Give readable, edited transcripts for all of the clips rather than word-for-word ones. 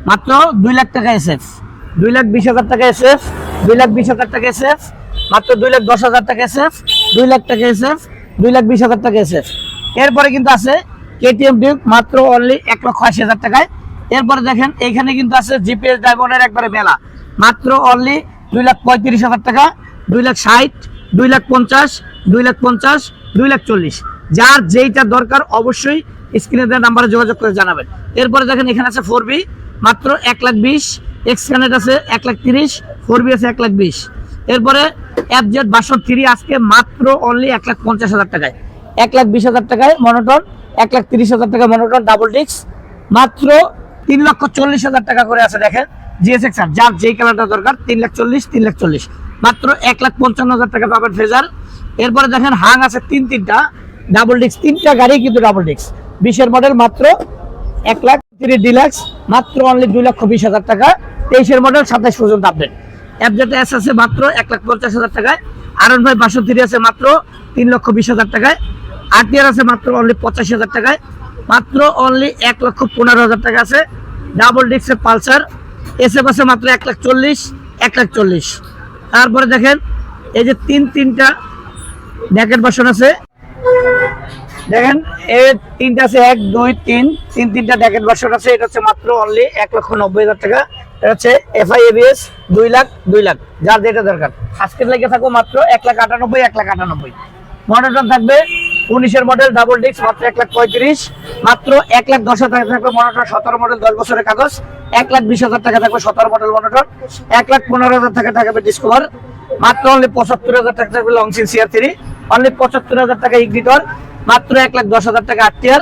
মাত্র 2 লাখ টাকা এসএফ, 2,20,000 টাকা এসএফ, 2,20,000 টাকা এসএফ, মাত্র 2,10,000 টাকা এসএফ, 2 লাখ টাকা এসএফ, 2,20,000 টাকা এসএফ। এরপরে কিন্তু আছে কেটিএম ডিউক মাত্র অনলি 1,80,000 টাকায়। এরপরে দেখেন এইখানে কিন্তু আছে জিপিএস ডায়মন্ডের একবারে মেলা, মাত্র অনলি 2,35,000 টাকা, 2,60,000, 2,50,000, 2,50,000, 2,40,000। যার যেইটা দরকার অবশ্যই স্ক্রিনে দেওয়া নাম্বারে যোগাযোগ করে জানাবেন। এরপরে দেখেন এখানে আছে 4B মাত্র 1,20,000, এক্সকানেট আছে 1,30,000, 4B আছে 1,20,000। এরপরে FZ 62 আজকে মাত্র অনলি 1,50,000 টাকায়, 1,20,000 টাকায় মনোটন, 1,30,000 টাকা মনোটন ডাবল ডিস্ক, মাত্র 3,40,000 টাকা করে আছে। দেখেন GSX আর যার যেই কালারটা দরকার 3,40,000, 3,40,000, মাত্র 1,55,000 টাকা পাবেন ফেজার। এরপরে দেখেন হাং আছে তিনটা ডাবল ডিস্ক, তিনটা গাড়ি কিন্তু ডাবল ডিস্ক, 20-এর মডেল মাত্র 1,03,000 ডিলাক্স, মাত্র অনলি 2,20,000 টাকা, 23-এর মডেল 27 পর্যন্ত আপডেট। FZS আছে মাত্র 1,50,000 টাকায়, R1 62 আছে মাত্র 3,20,000 টাকায়, RTR আছে মাত্র অনলি 85,000 টাকায়, মাত্র অনলি 1,15,000 টাকা আছে। ডাবল ডিস্কের পালসার এসএফ আছে মাত্র 1,40,000, 1,40,000। তারপরে দেখেন এই যে তিনটা জ্যাকেট ভার্সন আছে, দেখেন এই তিনটা আছে 1, 2, 3, তিনটা জ্যাকেট ভার্সন আছে। এটা হচ্ছে মাত্র অনলি 1,90,000 টাকা। এটা হচ্ছে FI ABS 2 লাখ, যার যেটা দরকার আজকের লেগে থাকবো মাত্র 1,98,000, 1,98,000। মনোটন থাকবে 19-এর মডেল ডাবল ডিস্ক মাত্র 1,35,000, মাত্র 1,10,000 টাকা থাকবে মনোটন 17 মডেল 10 বছরের কাগজ, 1,20,000 টাকা থাকবে 17 মডেল মনোটন, 1,15,000 টাকা থাকবে ডিসকভার, মাত্র অনলি 75,000 টাকা থাকবে লংসিন CR3, অনলি 75,000 টাকা ইগনিটর, মাত্র 1,10,000 টাকা RTR,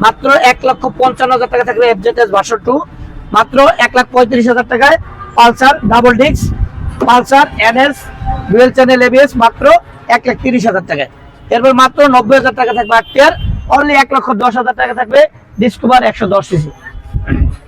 মাত্র 1,55,000 টাকা থাকবে FZS ভার্সন 2, মাত্র 1,35,000 টাকায় Pulsar double disc, Pulsar NS dual channel ABS মাত্র 1,30,000 টাকায়। এরপর মাত্র 90,000 টাকা থাকবে RTR, অনলি 1,10,000 টাকা থাকবে ডিসকভার 110 সিসি।